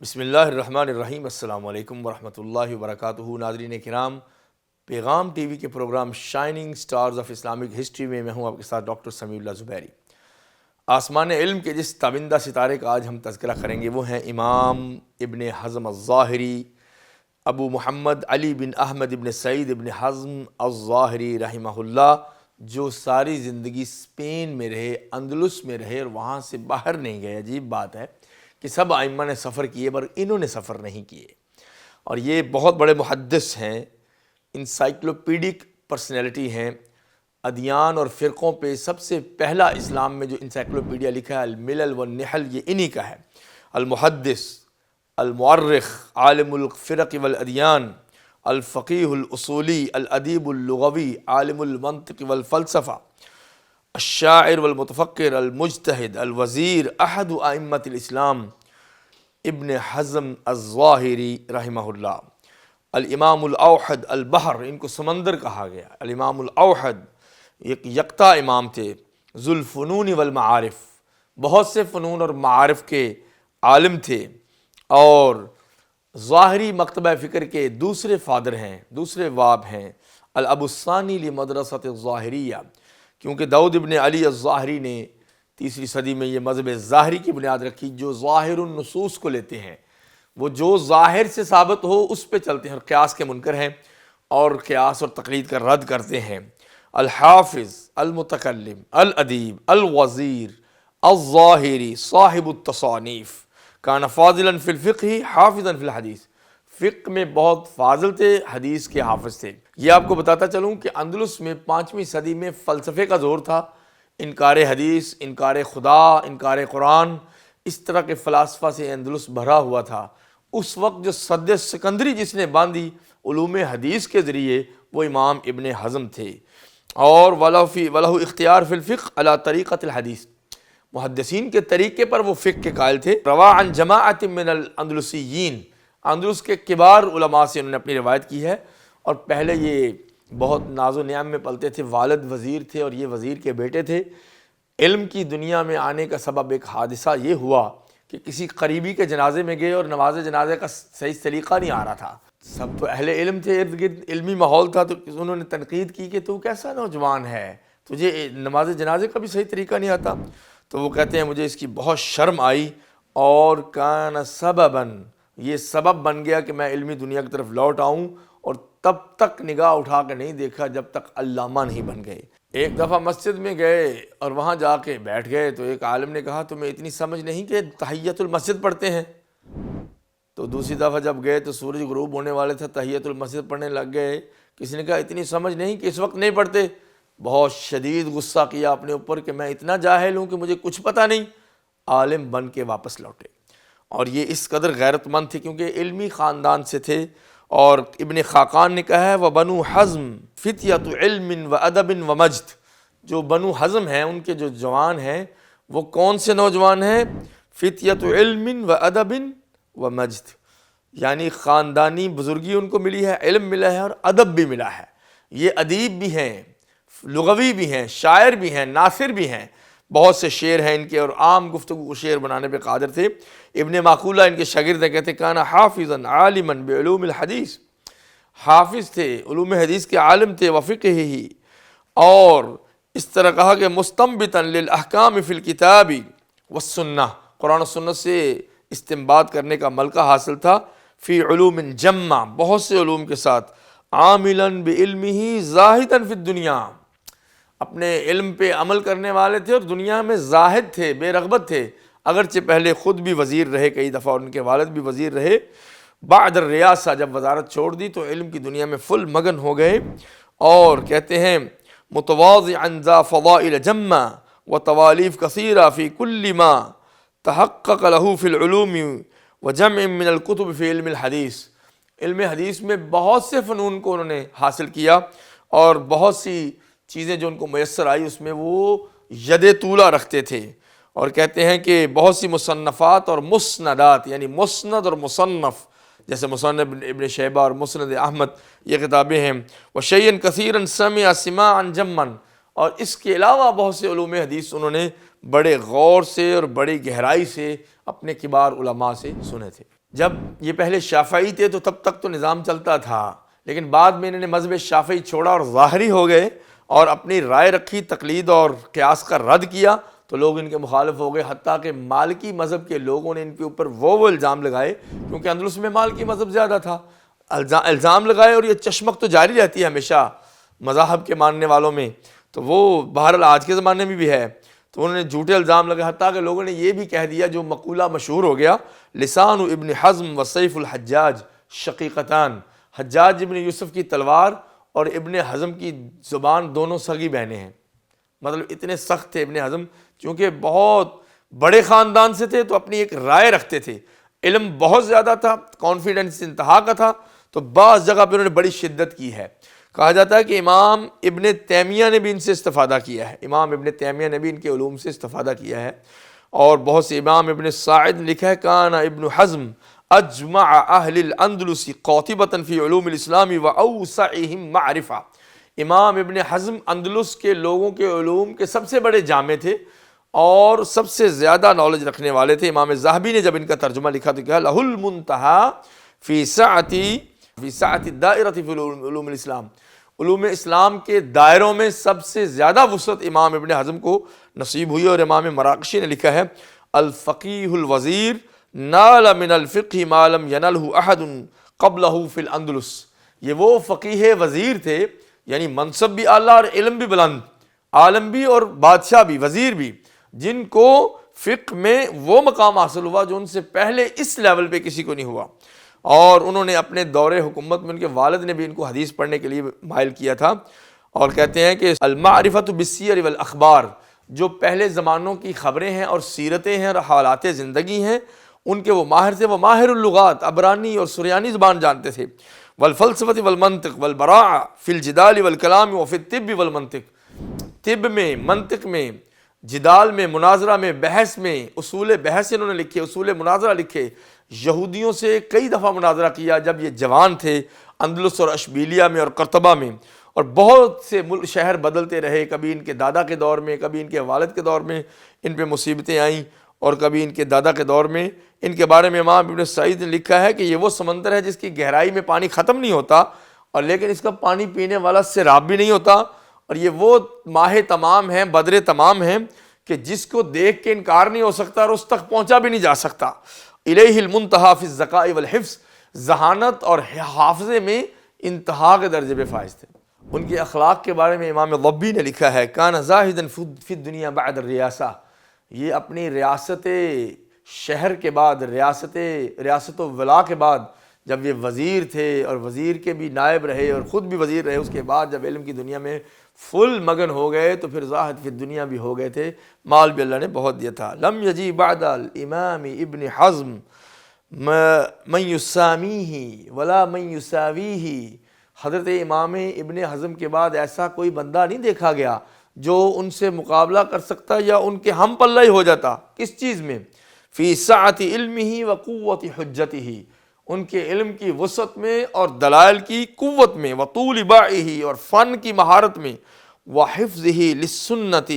بسم اللہ الرحمن الرحیم۔ السلام علیکم ورحمۃ اللہ وبرکاتہ۔ ناظرین کرام، پیغام ٹی وی کے programme shining stars of Islamic history میں میں ہوں آپ کے ساتھ ڈاکٹر سمیع اللہ زبیری۔ آسمان علم کے جس تابندہ ستارے کا آج ہم تذکرہ کریں گے وہ ہیں امام ابن حزم الظاہری، ابو محمد علی بن احمد ابن سعید ابن حزم الظاہری رحمہ اللہ، جو ساری زندگی اسپین میں رہے، اندلس میں رہے اور وہاں سے باہر نہیں گئے۔ عجیب بات ہے کہ سب ائمہ نے سفر کیے پر انہوں نے سفر نہیں کیے، اور یہ بہت بڑے محدث ہیں، انسائکلوپیڈک پرسنالٹی ہیں۔ ادیان اور فرقوں پہ سب سے پہلا اسلام میں جو انسائکلوپیڈیا لکھا ہے الملل والنحل، یہ انہی کا ہے۔ المحدث، المؤرخ، عالم الفرق والادیان، الفقیہ الاصولی، الادیب اللغوی، عالم المنطق والفلسفہ، الشاعر والمتفکر، المجتہد، الوزیر، احد ائمۃ الاسلام ابن حزم الظاہری رحمہ اللہ۔ الامام الاوحد البحر، ان کو سمندر کہا گیا۔ الامام الاوحد ایک یکتا امام تھے، ذو الفنون والمعارف، بہت سے فنون اور معارف کے عالم تھے، اور ظاہری مکتبہ فکر کے دوسرے فادر ہیں، دوسرے باب ہیں، الاب الثانی لمدرسۃ الظاہریہ، کیونکہ داؤد ابن علی الظاہری نے تیسری صدی میں یہ مذہب ظاہری کی بنیاد رکھی، جو ظاہر النصوص کو لیتے ہیں، وہ جو ظاہر سے ثابت ہو اس پہ چلتے ہیں، اور قیاس کے منکر ہیں اور قیاس اور تقلید کا رد کرتے ہیں۔ الحافظ، المتکلم، الادیب، الوزیر، الظاہری، صاحب التصانیف، کان فاضلا فی الفقہ حافظا فی الحدیث، فقہ میں بہت فاضل تھے، حدیث کے حافظ تھے۔ یہ آپ کو بتاتا چلوں کہ اندلس میں 5ویں صدی میں فلسفے کا زور تھا، انکار حدیث، انکار خدا، انکار قرآن، اس طرح کے فلاسفہ سے اندلس بھرا ہوا تھا۔ اس وقت جو سد سکندری جس نے باندھی علوم حدیث کے ذریعے، وہ امام ابن حزم تھے، اور وَلَهُ اختیار فی الفقہ علی طریقۃ الحدیث، محدثین کے طریقے پر وہ فقہ کے قائل تھے۔ روا عن جماعت من الاندلسیین، اندلس کے کبار علماء سے انہوں نے اپنی روایت کی ہے، اور پہلے یہ بہت ناز و نعم میں پلتے تھے، والد وزیر تھے اور یہ وزیر کے بیٹے تھے۔ علم کی دنیا میں آنے کا سبب ایک حادثہ یہ ہوا کہ کسی قریبی کے جنازے میں گئے اور نماز جنازے کا صحیح سلیقہ نہیں آ رہا تھا۔ سب تو اہل علم تھے، ارد گرد علمی ماحول تھا، تو انہوں نے تنقید کی کہ تو کیسا نوجوان ہے، تجھے نماز جنازے کا بھی صحیح طریقہ نہیں آتا؟ تو وہ کہتے ہیں مجھے اس کی بہت شرم آئی، اور کان سبباً، یہ سبب بن گیا کہ میں علمی دنیا کی طرف لوٹ آؤں، اور تب تک نگاہ اٹھا کے نہیں دیکھا جب تک علامہ نہیں بن گئے۔ ایک دفعہ مسجد میں گئے اور وہاں جا کے بیٹھ گئے، تو ایک عالم نے کہا تمہیں اتنی سمجھ نہیں کہ تحیۃ المسجد پڑھتے ہیں؟ تو دوسری دفعہ جب گئے تو سورج غروب ہونے والے تھے، تحیۃ المسجد پڑھنے لگ گئے۔ کسی نے کہا اتنی سمجھ نہیں کہ اس وقت نہیں پڑھتے؟ بہت شدید غصہ کیا اپنے اوپر کہ میں اتنا جاہل ہوں کہ مجھے کچھ پتہ نہیں۔ عالم بن کے واپس لوٹے، اور یہ اس قدر غیرت مند تھے کیونکہ علمی خاندان سے تھے۔ اور ابن خاقان نے کہا ہے وَبَنُو حزم فِتْيَةُ عِلْمٍ وَأَدَبٍ وَمَجْدٍ، جو بنو حزم ہیں ان کے جو جوان ہیں وہ کون سے نوجوان ہیں؟ فِتْيَةُ عِلْمٍ وَأَدَبٍ وَمَجْدٍ، یعنی خاندانی بزرگی ان کو ملی ہے، علم ملا ہے اور ادب بھی ملا ہے۔ یہ ادیب بھی ہیں، لغوی بھی ہیں، شاعر بھی ہیں، ناصر بھی ہیں، بہت سے شعر ہیں ان کے، اور عام گفتگو کو شعر بنانے پہ قادر تھے۔ ابن ماقولہ ان کے شاگرد ہیں، کہتے کان حافظا عالما بعلوم الحدیث، حافظ تھے، علوم حدیث کے عالم تھے، وفقہ، اور اس طرح کہا کہ مستنبطا للاحکام فی الکتاب والسنہ، قرآن و سنت سے استنباط کرنے کا ملکہ حاصل تھا، فی علوم جمع، بہت سے علوم کے ساتھ، عاملا بعلمہ زاہدا فی الدنیا، اپنے علم پہ عمل کرنے والے تھے اور دنیا میں زاہد تھے، بے رغبت تھے۔ اگرچہ پہلے خود بھی وزیر رہے کئی دفعہ اور ان کے والد بھی وزیر رہے، بعد الریاسہ جب وزارت چھوڑ دی تو علم کی دنیا میں فل مگن ہو گئے، اور کہتے ہیں متواضعا ذا فضائل جمہ وتوالیف کثیرہ فی کل ما تحقق له فی العلوم وجمع من الکتب فی علم الحدیث، علم حدیث میں بہت سے فنون کو انہوں نے حاصل کیا، اور بہت سی چیزیں جو ان کو میسر آئی اس میں وہ ید طولہ رکھتے تھے، اور کہتے ہیں کہ بہت سی مصنفات اور مسندات، یعنی مسند اور مصنف، جیسے مصنف ابن شیبہ اور مسند احمد یہ کتابیں ہیں، وشیئا کثیرا سمع سماعا جما، اور اس کے علاوہ بہت سے علوم حدیث انہوں نے بڑے غور سے اور بڑی گہرائی سے اپنے کبار علماء سے سنے تھے۔ جب یہ پہلے شافعی تھے تو تب تک تو نظام چلتا تھا، لیکن بعد میں انہوں نے مذہب شافعی چھوڑا اور ظاہری ہو گئے اور اپنی رائے رکھی، تقلید اور قیاس کا رد کیا، تو لوگ ان کے مخالف ہو گئے، حتیٰ کہ مالکی مذہب کے لوگوں نے ان کے اوپر وہ الزام لگائے، کیونکہ اندلس میں مالکی مذہب زیادہ تھا، الزام لگائے، اور یہ چشمک تو جاری رہتی ہے ہمیشہ مذاہب کے ماننے والوں میں، تو وہ بہرحال آج کے زمانے میں بھی ہے، تو انہوں نے جھوٹے الزام لگائے، حتیٰ کہ لوگوں نے یہ بھی کہہ دیا جو مقولہ مشہور ہو گیا، لسان ابن حزم و سیف الحجاج شقیقتان، حجاج ابن یوسف کی تلوار اور ابن حزم کی زبان دونوں سگی بہنیں ہیں، مطلب اتنے سخت تھے ابن حزم، چونکہ بہت بڑے خاندان سے تھے تو اپنی ایک رائے رکھتے تھے، علم بہت زیادہ تھا، کانفیڈنس انتہا کا تھا، تو بعض جگہ پہ انہوں نے بڑی شدت کی ہے۔ کہا جاتا ہے کہ امام ابن تیمیہ نے بھی ان سے استفادہ کیا ہے، امام ابن تیمیہ نے بھی ان کے علوم سے استفادہ کیا ہے، اور بہت سے امام ابن ساعد نے لکھا ہے کان ابن حزم اجمع اہل الاندلس قاطبۃ فی علوم الاسلام واوسعہم معرفہ، امام ابن حزم اندلس کے لوگوں کے علوم کے سب سے بڑے جامع تھے اور سب سے زیادہ نالج رکھنے والے تھے۔ امام ذہبی نے جب ان کا ترجمہ لکھا تو کہا لہ المنتہا فی سعۃ الدائرۃ فی علوم الاسلام، علوم اسلام کے دائروں میں سب سے زیادہ وسعت امام ابن حزم کو نصیب ہوئی، اور امام مراقشی نے لکھا ہے الفقیہ الوزیر نال من الفقہ ما لم ینلہ احد قبلہ فی الاندلس، یہ وہ فقیہ وزیر تھے، یعنی منصب بھی اعلیٰ اور علم بھی بلند، عالم بھی اور بادشاہ بھی، وزیر بھی، جن کو فقہ میں وہ مقام حاصل ہوا جو ان سے پہلے اس لیول پہ کسی کو نہیں ہوا، اور انہوں نے اپنے دور حکومت میں ان کے والد نے بھی ان کو حدیث پڑھنے کے لیے مائل کیا تھا، اور کہتے ہیں کہ المعرفۃ بالسیر والاخبار، جو پہلے زمانوں کی خبریں ہیں اور سیرتیں ہیں اور حالات زندگی ہیں ان کے وہ ماہر تھے، وہ ماہر اللغات، عبرانی اور سریانی زبان جانتے تھے، والفلسفۃ والمنطق والبراءۃ فی الجدال والکلام وفی الطب والمنطق، طب میں، منطق میں، جدال میں، مناظرہ میں، بحث میں، اصول بحث انہوں نے لکھے، اصول مناظرہ لکھے، یہودیوں سے کئی دفعہ مناظرہ کیا جب یہ جوان تھے اندلس اور اشبیلیہ میں اور قرطبہ میں، اور بہت سے شہر بدلتے رہے، کبھی ان کے دادا کے دور میں، کبھی ان کے والد کے دور میں ان پہ مصیبتیں آئیں، اور کبھی ان کے دادا کے دور میں۔ ان کے بارے میں امام ابن سعید نے لکھا ہے کہ یہ وہ سمندر ہے جس کی گہرائی میں پانی ختم نہیں ہوتا، اور لیکن اس کا پانی پینے والا سیراب بھی نہیں ہوتا، اور یہ وہ ماہ تمام ہیں، بدر تمام ہیں کہ جس کو دیکھ کے انکار نہیں ہو سکتا اور اس تک پہنچا بھی نہیں جا سکتا۔ الیہ المنتہا فی الذکاء والحفظ، ذہانت اور حافظے میں انتہا کے درجے پہ فائز تھے۔ ان کے اخلاق کے بارے میں امام ضبی نے لکھا ہے کان زاہدا فی الدنیا بعد الریاسہ، یہ اپنی ریاست شہر کے بعد، ریاست و ولا کے بعد جب یہ وزیر تھے اور وزیر کے بھی نائب رہے اور خود بھی وزیر رہے، اس کے بعد جب علم کی دنیا میں فل مگن ہو گئے تو پھر زاہد فی الدنیا بھی ہو گئے تھے، مال بھی اللہ نے بہت دیا تھا۔ لم یجی بعد الامام ابن حزم من یسامیہ ولا من یساویہ، حضرت امام ابن حزم کے بعد ایسا کوئی بندہ نہیں دیکھا گیا جو ان سے مقابلہ کر سکتا یا ان کے ہم پلہ ہی ہو جاتا۔ کس چیز میں؟ فی سعۃ علمہ و قوت حجتہ، ان کے علم کی وسعت میں اور دلائل کی قوت میں، وطول باعہ، اور فن کی مہارت میں، وحفظہ للسنۃ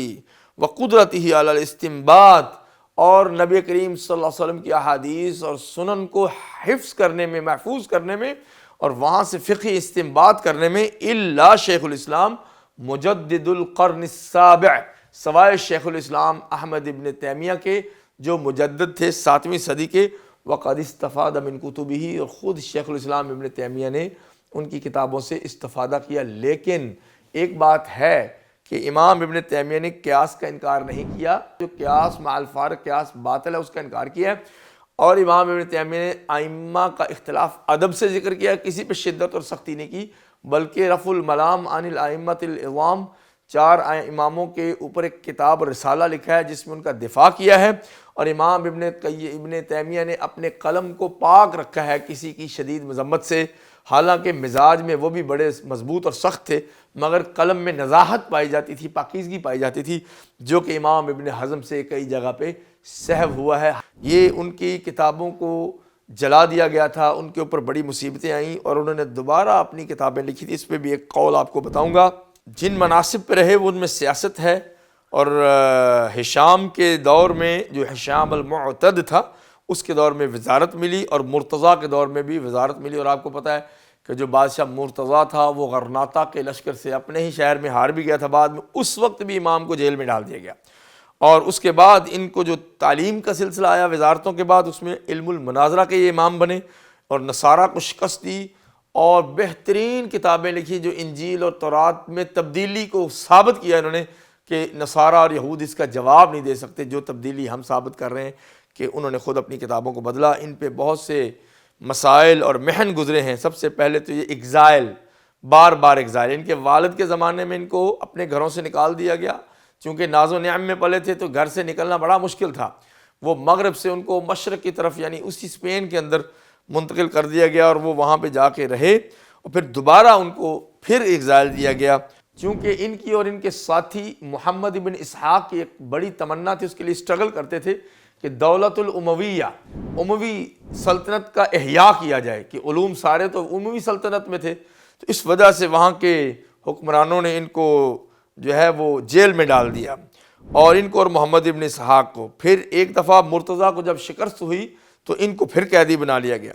وقدرتہ علی الاستنباط، اور نبی کریم صلی اللہ علیہ وسلم کی احادیث اور سنن کو حفظ کرنے میں، محفوظ کرنے میں، اور وہاں سے فقہی استنباط کرنے میں، الا شیخ الاسلام مجدد القرن السابع، سوائے شیخ الاسلام احمد ابن تیمیہ کے جو مجدد تھے 7ویں صدی کے، وقد استفاد من کتبہ، اور خود شیخ الاسلام ابن تیمیہ نے ان کی کتابوں سے استفادہ کیا۔ لیکن ایک بات ہے کہ امام ابن تیمیہ نے قیاس کا انکار نہیں کیا، جو قیاس مع الفارق قیاس باطل ہے اس کا انکار کیا ہے، اور امام ابن تیمیہ نے ائمہ کا اختلاف ادب سے ذکر کیا، کسی پہ شدت اور سختی نہیں کی، بلکہ رفع الملام عن الائمۃ العظام، 4 اماموں کے اوپر ایک کتاب اور رسالہ لکھا ہے جس میں ان کا دفاع کیا ہے، اور امام ابن تیمیہ نے اپنے قلم کو پاک رکھا ہے کسی کی شدید مذمت سے، حالانکہ مزاج میں وہ بھی بڑے مضبوط اور سخت تھے، مگر قلم میں نزاہت پائی جاتی تھی، پاکیزگی پائی جاتی تھی، جو کہ امام ابن حزم سے کئی جگہ پہ سہو ہوا ہے۔ یہ ان کی کتابوں کو جلا دیا گیا تھا، ان کے اوپر بڑی مصیبتیں آئیں اور انہوں نے دوبارہ اپنی کتابیں لکھی تھی۔ اس پہ بھی ایک قول آپ کو بتاؤں گا۔ جن مناصب پہ رہے وہ ان میں سیاست ہے، اور ہشام کے دور میں جو ہشام المعتد تھا اس کے دور میں وزارت ملی، اور مرتضیٰ کے دور میں بھی وزارت ملی، اور آپ کو پتہ ہے کہ جو بادشاہ مرتضیٰ تھا وہ غرناطہ کے لشکر سے اپنے ہی شہر میں ہار بھی گیا تھا بعد میں، اس وقت بھی امام کو جیل میں ڈال دیا گیا، اور اس کے بعد ان کو جو تعلیم کا سلسلہ آیا وزارتوں کے بعد، اس میں علم المناظرہ کے یہ امام بنے، اور نصارہ کو شکست دی، اور بہترین کتابیں لکھی جو انجیل اور تورات میں تبدیلی کو ثابت کیا انہوں نے کہ نصارہ اور یہود اس کا جواب نہیں دے سکتے جو تبدیلی ہم ثابت کر رہے ہیں، کہ انہوں نے خود اپنی کتابوں کو بدلا۔ ان پہ بہت سے مسائل اور محن گزرے ہیں۔ سب سے پہلے تو یہ ایگزائل، بار بار ایگزائل، ان کے والد کے زمانے میں ان کو اپنے گھروں سے نکال دیا گیا، چونکہ ناز و نعم میں پلے تھے تو گھر سے نکلنا بڑا مشکل تھا، وہ مغرب سے ان کو مشرق کی طرف یعنی اسی اسپین کے اندر منتقل کر دیا گیا، اور وہ وہاں پہ جا کے رہے، اور پھر دوبارہ ان کو پھر ایگزائل دیا گیا، چونکہ ان کی اور ان کے ساتھی محمد ابن اسحاق کی ایک بڑی تمنا تھی، اس کے لیے اسٹرگل کرتے تھے کہ دولت الامویہ، اموی سلطنت کا احیاء کیا جائے، کہ علوم سارے تو اموی سلطنت میں تھے، تو اس وجہ سے وہاں کے حکمرانوں نے ان کو جو ہے وہ جیل میں ڈال دیا، اور ان کو اور محمد ابن اسحاق کو۔ پھر ایک دفعہ مرتضیٰ کو جب شکست ہوئی تو ان کو پھر قیدی بنا لیا گیا،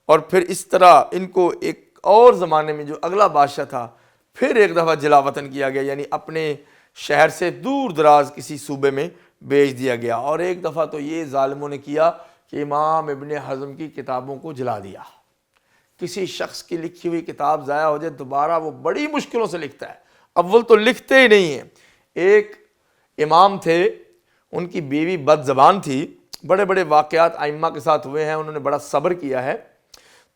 اور پھر اس طرح ان کو ایک اور زمانے میں جو اگلا بادشاہ تھا پھر ایک دفعہ جلا وطن کیا گیا، یعنی اپنے شہر سے دور دراز کسی صوبے میں بیچ دیا گیا، اور ایک دفعہ تو یہ ظالموں نے کیا کہ امام ابن حزم کی کتابوں کو جلا دیا۔ کسی شخص کی لکھی ہوئی کتاب ضائع ہو جائے دوبارہ وہ بڑی مشکلوں سے لکھتا ہے، اول تو لکھتے ہی نہیں ہیں۔ ایک امام تھے، ان کی بیوی بد زبان تھی، بڑے بڑے واقعات ائمہ کے ساتھ ہوئے ہیں، انہوں نے بڑا صبر کیا ہے،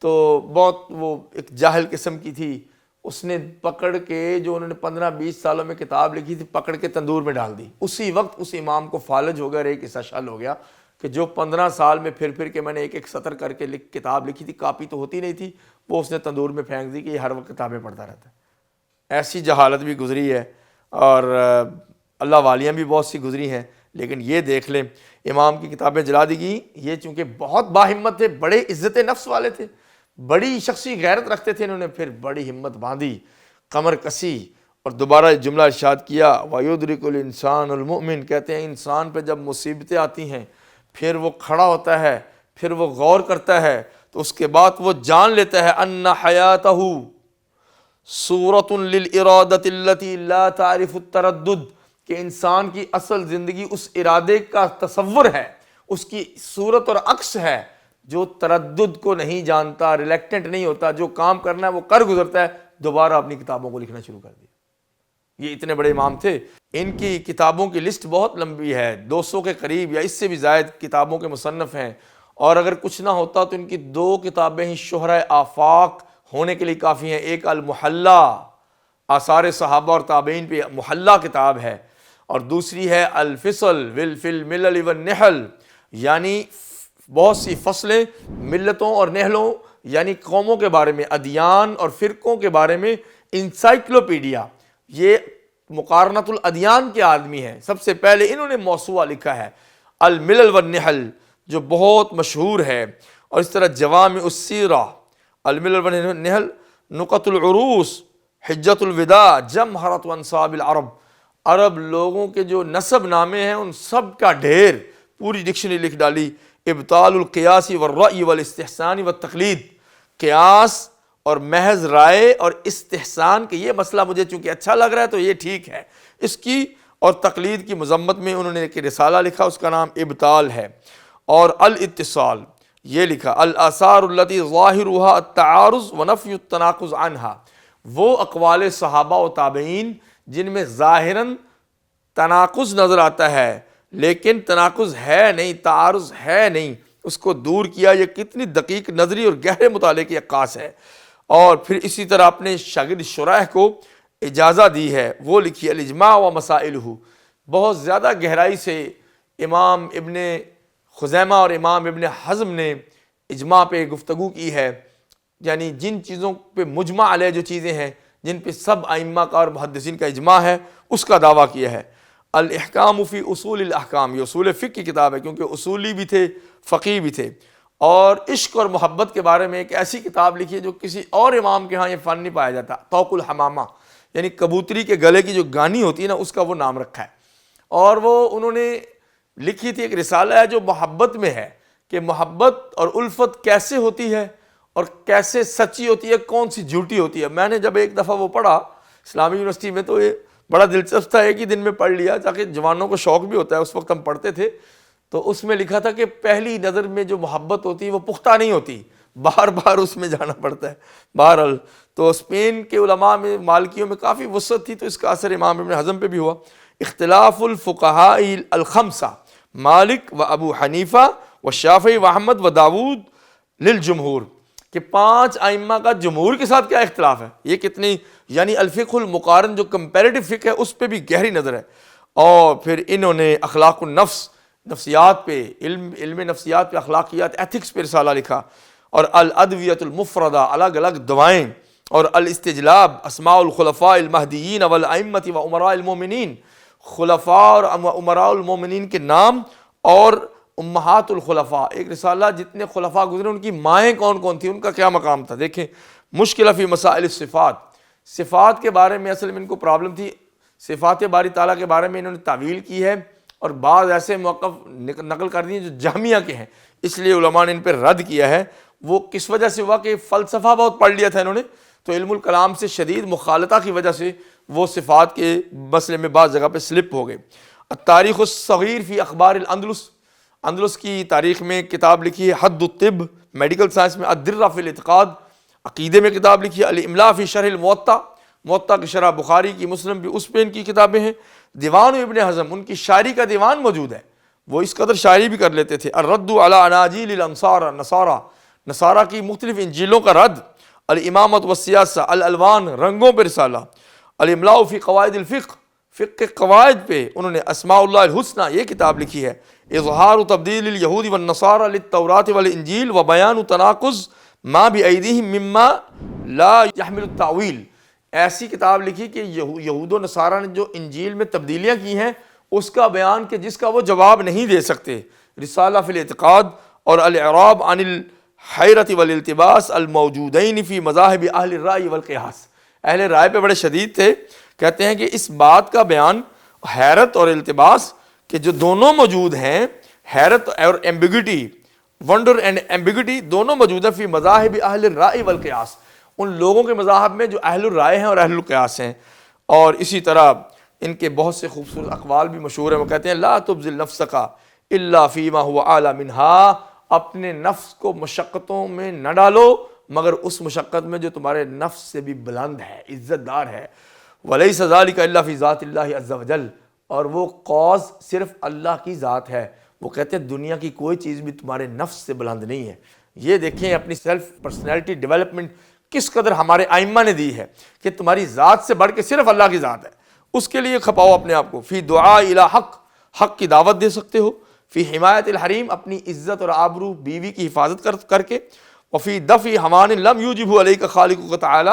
تو بہت وہ ایک جاہل قسم کی تھی، اس نے پکڑ کے جو انہوں نے 15-20 سالوں میں کتاب لکھی تھی پکڑ کے تندور میں ڈال دی، اسی وقت اس امام کو فالج ہو گیا، اور ایک قصہ شل ہو گیا کہ جو 15 سال میں پھر کے میں نے ایک سطر کر کے کتاب لکھی تھی، کاپی تو ہوتی نہیں تھی، وہ اس نے تندور میں پھینک دی کہ یہ ہر وقت کتابیں پڑھتا رہتا ہے۔ ایسی جہالت بھی گزری ہے، اور اللہ والیاں بھی بہت سی گزری ہیں، لیکن یہ دیکھ لیں امام کی کتابیں جلا دی گئیں۔ یہ چونکہ بہت باہمت تھے، بڑے عزت نفس والے تھے، بڑی شخصی غیرت رکھتے تھے، انہوں نے پھر بڑی ہمت باندھی، کمر کسی، اور دوبارہ جملہ ارشاد کیا وَيُدْرِكُ الْإِنسَانُ الْمُؤْمِنُ، کہتے ہیں انسان پہ جب مصیبتیں آتی ہیں پھر وہ کھڑا ہوتا ہے، پھر وہ غور کرتا ہے، تو اس کے بعد وہ جان لیتا ہے ان حیاتہ صورۃ للارادۃ التی لا تعرف التردد، کہ انسان کی اصل زندگی اس ارادے کا تصور ہے، اس کی صورت اور عکس ہے جو تردد کو نہیں جانتا، ریلیکٹنٹ نہیں ہوتا، جو کام کرنا ہے وہ کر گزرتا ہے، دوبارہ اپنی کتابوں کو لکھنا شروع کر دیا۔ یہ اتنے بڑے امام تھے، ان کی کتابوں کی لسٹ بہت لمبی ہے، 200 کے قریب یا اس سے بھی زائد کتابوں کے مصنف ہیں، اور اگر کچھ نہ ہوتا تو ان کی 2 کتابیں ہی شہرۂ آفاق ہونے کے لیے کافی ہیں۔ ایک المحلہ، آثار صحابہ اور تابعین پہ محلہ کتاب ہے، اور دوسری ہے الفصل فی الملل والنحل، یعنی بہت سی فصلیں ملتوں اور نہلوں یعنی قوموں کے بارے میں، ادیان اور فرقوں کے بارے میں انسائکلوپیڈیا۔ یہ مقارنۃ الادیان کے آدمی ہیں، سب سے پہلے انہوں نے موسوعہ لکھا ہے الملل والنحل جو بہت مشہور ہے، اور اس طرح جوامع السیرہ، الملل والنحل، نقط العروس، حجۃ الوداع، جمہرۃ انصاب العرب، عرب لوگوں کے جو نسب نامے ہیں ان سب کا ڈھیر، پوری ڈکشنری لکھ ڈالی۔ ابطال القیاس والرأی والاستحسان والتقلید، قیاس اور محض رائے اور استحسان کہ یہ مسئلہ مجھے چونکہ اچھا لگ رہا ہے تو یہ ٹھیک ہے، اس کی اور تقلید کی مذمت میں انہوں نے ایک رسالہ لکھا، اس کا نام ابطال ہے۔ اور الاتصال یہ لکھا الآثار التي ظاہرها التعارض ونفی التناقض عنها، وہ اقوال صحابہ و تابعین جن میں ظاہراً تناقض نظر آتا ہے لیکن تناقض ہے نہیں، تعارض ہے نہیں، اس کو دور کیا۔ یہ کتنی دقیق نظری اور گہرے مطالعے کی عکاس ہے۔ اور پھر اسی طرح اپنے شاگرد شرائح کو اجازہ دی ہے، وہ لکھی الاجماع و مسائلہ، بہت زیادہ گہرائی سے امام ابن خزیمہ اور امام ابن حزم نے اجماع پہ گفتگو کی ہے، یعنی جن چیزوں پہ مجمع علیہ جو چیزیں ہیں، جن پہ سب ائمہ کا اور محدثین کا اجماع ہے، اس کا دعویٰ کیا ہے۔ الاحکام فی اصول الاحکام، یہ اصول فقہ کی کتاب ہے، کیونکہ اصولی بھی تھے، فقیہ بھی تھے۔ اور عشق اور محبت کے بارے میں ایک ایسی کتاب لکھی ہے جو کسی اور امام کے ہاں یہ فن نہیں پایا جاتا، طوق الحمامہ، یعنی کبوتری کے گلے کی جو گانی ہوتی ہے نا، اس کا وہ نام رکھا ہے۔ اور وہ انہوں نے لکھی تھی، ایک رسالہ ہے جو محبت میں ہے، کہ محبت اور الفت کیسے ہوتی ہے اور کیسے سچی ہوتی ہے، کون سی جھوٹی ہوتی ہے۔ میں نے جب ایک دفعہ وہ پڑھا اسلامی یونیورسٹی میں تو یہ بڑا دلچسپ تھا، ایک ہی دن میں پڑھ لیا، تاکہ جوانوں کو شوق بھی ہوتا ہے، اس وقت ہم پڑھتے تھے۔ تو اس میں لکھا تھا کہ پہلی نظر میں جو محبت ہوتی ہے وہ پختہ نہیں ہوتی، بار بار اس میں جانا پڑتا ہے۔ بہرحال تو اسپین کے علماء میں، مالکیوں میں کافی وسعت تھی، تو اس کا اثر امام ابن حزم پہ بھی ہوا۔ اختلاف الفقہاء الخمسہ مالک و ابو حنیفہ و شافعی و احمد و داود للجمہور، کہ 5 ائمہ کا جمہور کے ساتھ کیا اختلاف ہے۔ یہ کتنی، یعنی الفقہ المقارن جو کمپیریٹو فقہ ہے اس پہ بھی گہری نظر ہے۔ اور پھر انہوں نے اخلاق النفس، نفسیات پہ، علم نفسیات پہ، اخلاقیات، ایتھکس پہ رسالہ لکھا۔ اور الادویۃ المفردہ، الگ الگ دوائیں، اور الاستجلاب، اسماء الخلفاء المہدیین والائمۃ و امراء المومنین، خلفاء اور امراء المومنین کے نام، اور امہات الخلفاء، ایک رسالہ جتنے خلفاء گزرے ان کی مائیں کون کون تھیں، ان کا کیا مقام تھا۔ دیکھیں مشکلہ فی مسائل الصفات، صفات کے بارے میں اصل میں ان کو پرابلم تھی، صفات باری تعالیٰ کے بارے میں انہوں نے تعویل کی ہے، اور بعض ایسے موقف نقل کر دیے جو جہمیہ کے ہیں، اس لیے علماء نے ان پہ رد کیا ہے۔ وہ کس وجہ سے ہوا کہ فلسفہ بہت پڑھ لیا تھا انہوں نے، تو علم الکلام سے شدید مخالطہ کی وجہ سے وہ صفات کے مسئلے میں بعض جگہ پہ سلپ ہو گئے۔ التاریخ الصغیر فی اخبار الاندلس، اندلس کی تاریخ میں کتاب لکھی ہے حد الطب، میڈیکل سائنس میں الدرہ فی الاعتقاد، عقیدے میں کتاب لکھی ہے الاملاء فی شرح الموطا، موطا کی شرح بخاری کی، مسلم بھی، اس پہ ان کی کتابیں ہیں۔ دیوان ابن حزم، ان کی شاعری کا دیوان موجود ہے، وہ اس قدر شاعری بھی کر لیتے تھے۔ الرد علی اناجیل الانصار، نصارہ کی مختلف انجیلوں کا رد۔ الامامۃ والسیاسہ، الالوان، رنگوں پہ رسالہ۔ الاملاء فی قواعد الفقہ، فقہ کے قواعد پہ انہوں نے اسماء اللہ الحسنہ یہ کتاب لکھی ہے۔ اظہار تبدیل الیہود والنصارى للتوراۃ والانجیل و بیان تناقض ما بایدیہم مما لا یحمل التاویل، ایسی کتاب لکھی کہ یہود و نصارہ نے جو انجیل میں تبدیلیاں کی ہیں اس کا بیان، کہ جس کا وہ جواب نہیں دے سکتے۔ رسالہ فی الاعتقاد، اور الاعراب عن الحیرۃ والالتباس الموجودین فی مذاہب اہل الرأی والقیاس، اہل رائے پہ بڑے شدید تھے، کہتے ہیں کہ اس بات کا بیان، حیرت اور التباس، کہ جو دونوں موجود ہیں، حیرت اور ایمبیگوٹی، ونڈر اینڈ ایمبیگوٹی، دونوں موجود ہیں فی مذاہب اہل الرأی والقیاس، ان لوگوں کے مذاہب میں جو اہل الرائے ہیں اور اہل القیاس ہیں۔ اور اسی طرح ان کے بہت سے خوبصورت اقوال بھی مشہور ہیں، وہ کہتے ہیں لا تبذل نفسک الا فیما هو اعلی منها، اپنے نفس کو مشقتوں میں نہ ڈالو مگر اس مشقت میں جو تمہارے نفس سے بھی بلند ہے، عزت دار ہے۔ ولیس ذلک الا فی ذات اللہ عز وجل، اور وہ قوس صرف اللہ کی ذات ہے۔ وہ کہتے ہیں دنیا کی کوئی چیز بھی تمہارے نفس سے بلند نہیں ہے۔ یہ دیکھیں اپنی سیلف پرسنالٹی ڈیولپمنٹ کس قدر ہمارے ائمہ نے دی ہے، کہ تمہاری ذات سے بڑھ کے صرف اللہ کی ذات ہے، اس کے لیے کھپاؤ اپنے آپ کو۔ فی دعاء الی حق، حق کی دعوت دے سکتے ہو۔ فی حمایت الحریم، اپنی عزت اور آبرو بیوی کی حفاظت کر کے۔ وفی دفع حمان لم یوجب علیک خالقک تعالی،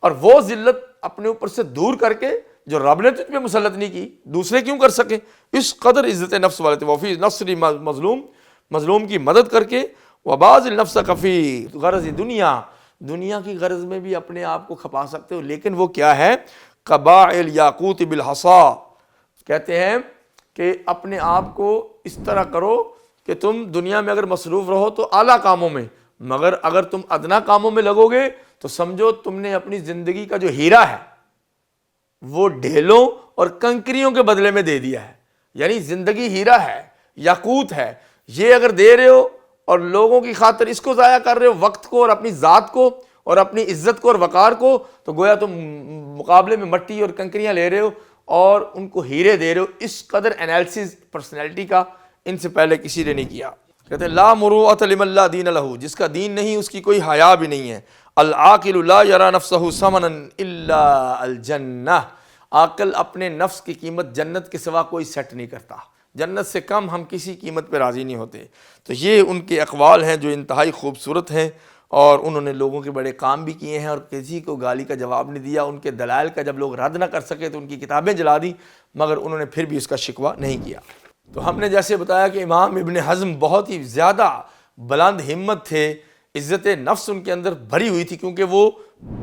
اور وہ ذلت اپنے اوپر سے دور کر کے جو رب نے تجھ پہ مسلط نہیں کی، دوسرے کیوں کر سکیں، اس قدر عزت نفس والے تھے۔ وفی نصر مظلوم، مظلوم کی مدد کر کے۔ وباذ النفس فی غرض دنیا، دنیا کی غرض میں بھی اپنے آپ کو کھپا سکتے ہو، لیکن وہ کیا ہے، قباع الیاقوت بالحصا، کہتے ہیں کہ اپنے آپ کو اس طرح کرو کہ تم دنیا میں اگر مصروف رہو تو اعلیٰ کاموں میں، مگر اگر تم ادنا کاموں میں لگو گے تو سمجھو تم نے اپنی زندگی کا جو ہیرا ہے وہ ڈھیلوں اور کنکریوں کے بدلے میں دے دیا ہے۔ یعنی زندگی ہیرا ہے، یاقوت ہے، یہ اگر دے رہے ہو اور لوگوں کی خاطر اس کو ضائع کر رہے ہو، وقت کو اور اپنی ذات کو، اور اپنی عزت کو اور وقار کو، تو گویا تم مقابلے میں مٹی اور کنکریاں لے رہے ہو اور ان کو ہیرے دے رہے ہو۔ اس قدر انالیسز پرسنالٹی کا ان سے پہلے کسی نے نہیں کیا۔ کہتے ہیں لا مروءۃ لمن لا دین لہ، جس کا دین نہیں اس کی کوئی حیا بھی نہیں ہے۔ العاقل لا یری نفسہ ثمنا الا الجنہ، عاقل اپنے نفس کی قیمت جنت کے سوا کوئی سیٹ نہیں کرتا، جنت سے کم ہم کسی قیمت پہ راضی نہیں ہوتے۔ تو یہ ان کے اقوال ہیں جو انتہائی خوبصورت ہیں، اور انہوں نے لوگوں کے بڑے کام بھی کیے ہیں اور کسی کو گالی کا جواب نہیں دیا۔ ان کے دلائل کا جب لوگ رد نہ کر سکے تو ان کی کتابیں جلا دی، مگر انہوں نے پھر بھی اس کا شکوہ نہیں کیا۔ تو ہم نے جیسے بتایا کہ امام ابن حزم بہت ہی زیادہ بلند ہمت تھے، عزت نفس ان کے اندر بھری ہوئی تھی، کیونکہ وہ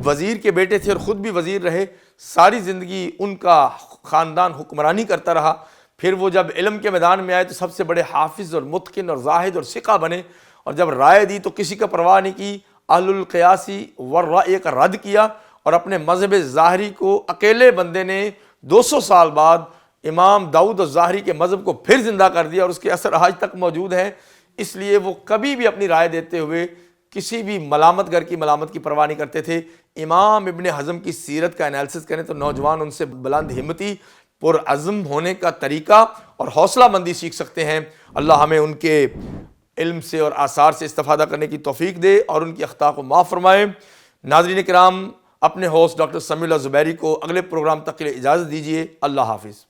وزیر کے بیٹے تھے اور خود بھی وزیر رہے، ساری زندگی ان کا خاندان حکمرانی کرتا رہا۔ پھر وہ جب علم کے میدان میں آئے تو سب سے بڑے حافظ اور متقن اور زاہد اور ثقہ بنے، اور جب رائے دی تو کسی کا پرواہ نہیں کی، اہل القیاسی والرأی کا رد کیا، اور اپنے مذہب ظاہری کو اکیلے بندے نے 200 سال بعد امام داؤد الظاہری کے مذہب کو پھر زندہ کر دیا، اور اس کے اثر آج تک موجود ہیں۔ اس لیے وہ کبھی بھی اپنی رائے دیتے ہوئے کسی بھی ملامت گر کی ملامت کی پرواہ نہیں کرتے تھے۔ امام ابن حزم کی سیرت کا انالیسس کریں تو نوجوان ان سے بلند ہمتی، پرعزم ہونے کا طریقہ اور حوصلہ مندی سیکھ سکتے ہیں۔ اللہ ہمیں ان کے علم سے اور آثار سے استفادہ کرنے کی توفیق دے اور ان کی اخطاء کو معاف فرمائے۔ ناظرین کرام، اپنے ہوسٹ ڈاکٹر سمیع اللہ زبیری کو اگلے پروگرام تک کے لیے اجازت دیجیے۔ اللہ حافظ۔